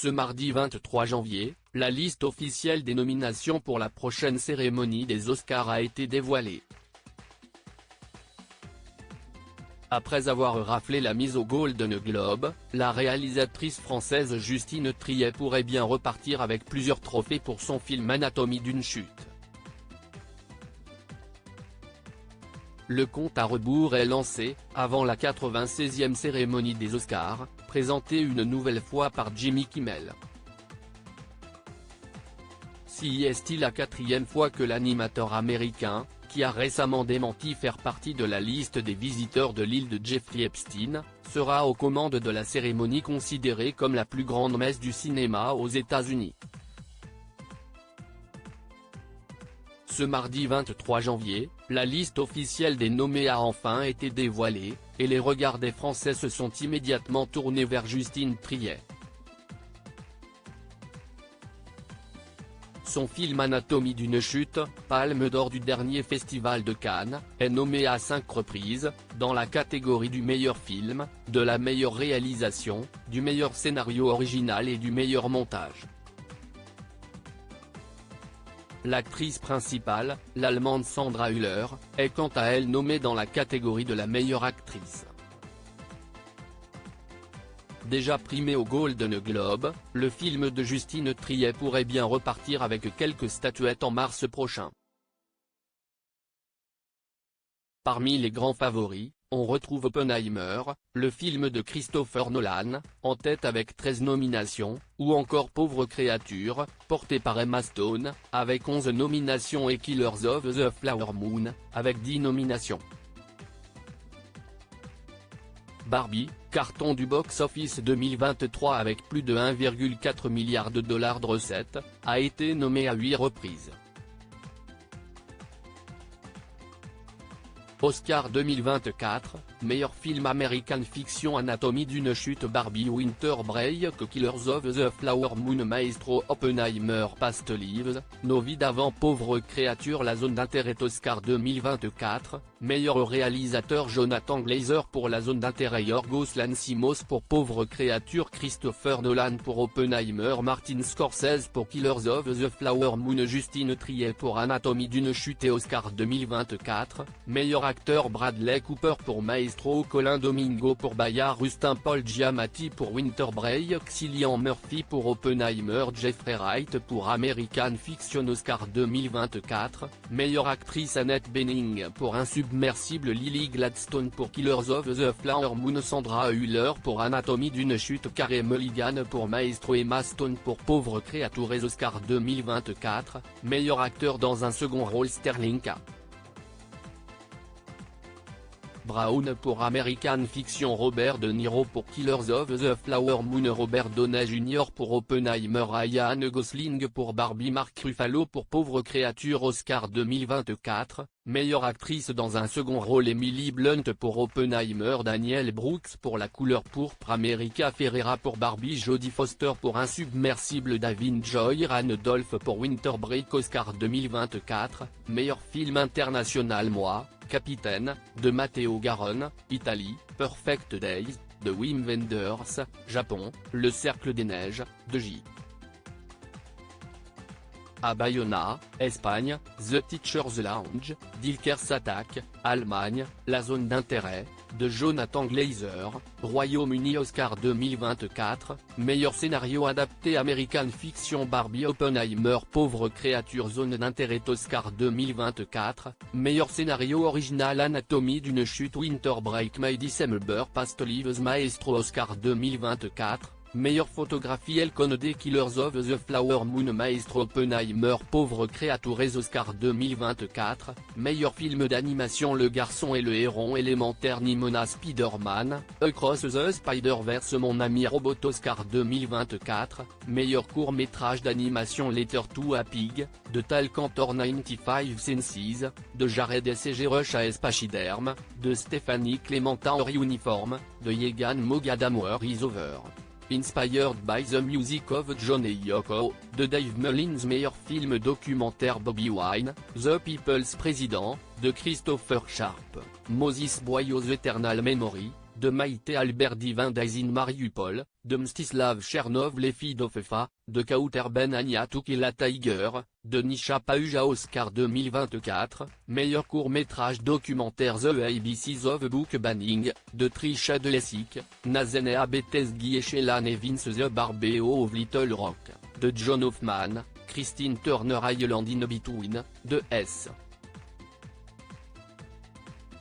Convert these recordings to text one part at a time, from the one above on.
Ce mardi 23 janvier, la liste officielle des nominations pour la prochaine cérémonie des Oscars a été dévoilée. Après avoir raflé la mise au Golden Globe, la réalisatrice française Justine Triet pourrait bien repartir avec plusieurs trophées pour son film Anatomie d'une chute. Le compte à rebours est lancé, avant la 96e cérémonie des Oscars, présentée une nouvelle fois par Jimmy Kimmel. Si est-il la 4e fois que l'animateur américain, qui a récemment démenti faire partie de la liste des visiteurs de l'île de Jeffrey Epstein, sera aux commandes de la cérémonie considérée comme la plus grande messe du cinéma aux États-Unis. Ce mardi 23 janvier, la liste officielle des nommés a enfin été dévoilée, et les regards des Français se sont immédiatement tournés vers Justine Triet. Son film Anatomie d'une chute, palme d'or du dernier festival de Cannes, est nommé à 5 reprises, dans la catégorie du meilleur film, de la meilleure réalisation, du meilleur scénario original et du meilleur montage. L'actrice principale, l'Allemande Sandra Hüller, est quant à elle nommée dans la catégorie de la meilleure actrice. Déjà primé au Golden Globe, le film de Justine Triet pourrait bien repartir avec quelques statuettes en mars prochain. Parmi les grands favoris, on retrouve Oppenheimer, le film de Christopher Nolan, en tête avec 13 nominations, ou encore Pauvre créature, porté par Emma Stone, avec 11 nominations et Killers of the Flower Moon, avec 10 nominations. Barbie, carton du box-office 2023 avec plus de 1,4 milliard de dollars de recettes, a été nommé à 8 reprises. Oscar 2024, meilleur film American Fiction Anatomie d'une chute Barbie Winter Break Killers of the Flower Moon Maestro Oppenheimer Past Lives, Nos vies d'avant Pauvre créature La zone d'intérêt Oscar 2024, meilleur réalisateur Jonathan Glazer pour La zone d'intérêt Yorgos Lanthimos pour Pauvre créature Christopher Nolan pour Oppenheimer Martin Scorsese pour Killers of the Flower Moon Justine Triet pour Anatomie d'une chute et Oscar 2024, meilleur acteur Bradley Cooper pour Maestro Colin Domingo pour Bayard Rustin Paul Giamatti pour Winter Break Cillian Murphy pour Oppenheimer Jeffrey Wright pour American Fiction Oscar 2024, meilleure actrice Annette Bening pour Insubmersible Lily Gladstone pour Killers of the Flower Moon Sandra Hüller pour Anatomie d'une chute Carey Mulligan pour Maestro Emma Stone pour Pauvre créature et Oscar 2024, meilleur acteur dans un second rôle Sterling K. Brown pour American Fiction Robert De Niro pour Killers of the Flower Moon Robert Downey Jr. pour Oppenheimer Ryan Gosling pour Barbie Mark Ruffalo pour Pauvre créature Oscar 2024, meilleure actrice dans un second rôle Emily Blunt pour Oppenheimer Daniel Brooks pour La couleur pourpre America Ferrera pour Barbie Jodie Foster pour Insubmersible Davin Joy Randolph pour Winter Break Oscar 2024, meilleur film international Moi, Capitaine, de Matteo Garonne, Italie, Perfect Days, de Wim Wenders, Japon, Le Cercle des Neiges, de J. À Bayona, Espagne, The Teacher's Lounge, Dilkers Attack, Allemagne, La zone d'intérêt, de Jonathan Glazer, Royaume-Uni Oscar 2024, meilleur scénario adapté American Fiction Barbie Oppenheimer Pauvre créature Zone d'intérêt Oscar 2024, meilleur scénario original Anatomie d'une chute Winter Break May December Past Lives Maestro Oscar 2024, meilleure photographie El Conde Killers of the Flower Moon Maestro Oppenheimer Pauvre créature et Oscar 2024, meilleur film d'animation Le Garçon et le Héron élémentaire Nimona Spider-Man, Across the Spider-Verse Mon ami robot Oscar 2024, meilleur court-métrage d'animation Letter to a Pig, de Tal Cantor 95 Senses, de Jared S.G. Rush à Espachiderm, de Stéphanie Clémentin Hors Uniforme, de Yegan Mogadam War is Over. Inspired by the Music of John et Yoko, de Dave Mullins meilleur film documentaire Bobby Wine, The People's President, de Christopher Sharp, Moses Boyo's Eternal Memory, de Maïté Alberdi-Vin d'Aisin Mariupol, de Mstislav Chernov Les filles d'Ofefa, de Kauter Ben Agnatou et la Tiger, de Nisha Pauja Oscar 2024, meilleur court-métrage documentaire The ABCs of Book Banning, de Trisha Delessic, Nazenea Betesgui et Shelan Evans The Barbeo of Little Rock, de John Hoffman, Christine Turner Island in Between, de S.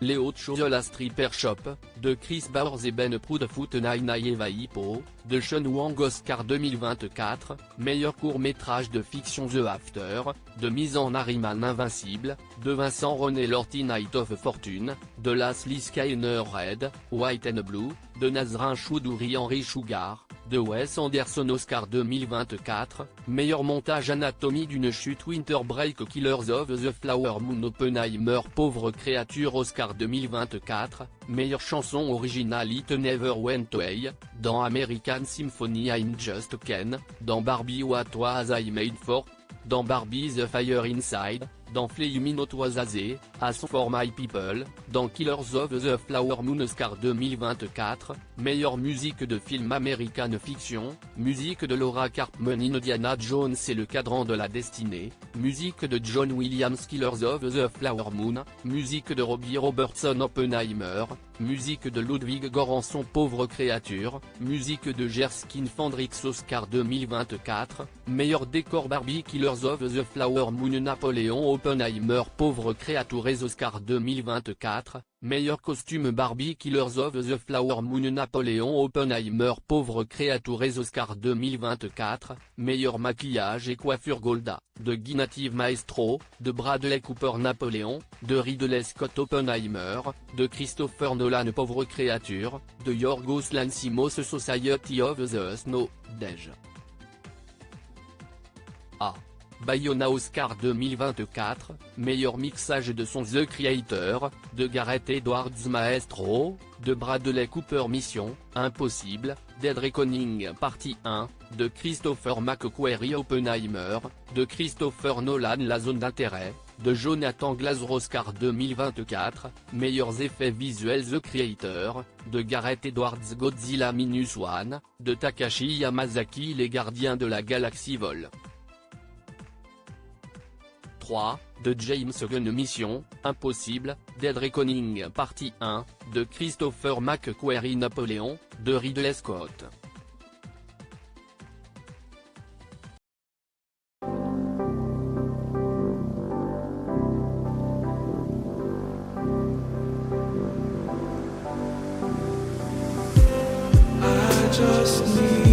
Les Hautes Choses La Stripper Shop, de Chris Bowers et Ben Proudfoot Naina Hippo, de Sean Wang Oscar 2024, meilleur court-métrage de fiction The After, de Mise en Harriman Invincible, de Vincent René Lorty Night of Fortune, de Laslie Skyner Red, White and Blue, de Nazrin Choudouri Henry Sugar, de Wes Anderson Oscar 2024, meilleur montage anatomie d'une chute Winter Break Killers of the Flower Moon Oppenheimer Pauvre créature Oscar 2024, meilleure chanson originale It Never Went Away, dans American Symphony I'm Just Ken, dans Barbie What Was I Made For, dans Barbie The Fire Inside, dans Flaming Hot Was Azé, As For My People, dans Killers of the Flower Moon Oscar 2024, meilleure musique de film American Fiction, musique de Laura Cartman Indiana Jones et le cadran de la destinée, musique de John Williams Killers of the Flower Moon, musique de Robbie Robertson Oppenheimer, musique de Ludwig Göransson Pauvre créature, musique de Jerskin Fendrix Oscar 2024, meilleur décor Barbie Killers of the Flower Moon Napoléon Oppenheimer Pauvre créature Oscar 2024, meilleur costume Barbie Killers of the Flower Moon Napoléon Oppenheimer Pauvre créature Oscar 2024, meilleur maquillage et coiffure Golda, de Guy Native Maestro, de Bradley Cooper Napoléon, de Ridley Scott Oppenheimer, de Christopher Nolan Pauvre créature, de Yorgos Lanthimos Society of the Snow, Dej. A. Bayona Oscar 2024, meilleur mixage de son The Creator, de Gareth Edwards Maestro, de Bradley Cooper Mission, Impossible, Dead Reckoning Partie 1, de Christopher McQuarrie Oppenheimer, de Christopher Nolan La Zone d'intérêt, de Jonathan Glazer Oscar 2024, meilleurs effets visuels The Creator, de Gareth Edwards Godzilla Minus One, de Takashi Yamazaki Les Gardiens de la Galaxie Vol. 3, de James Gunn Mission, Impossible, Dead Reckoning Partie 1, de Christopher McQuarrie Napoléon, de Ridley Scott. I just need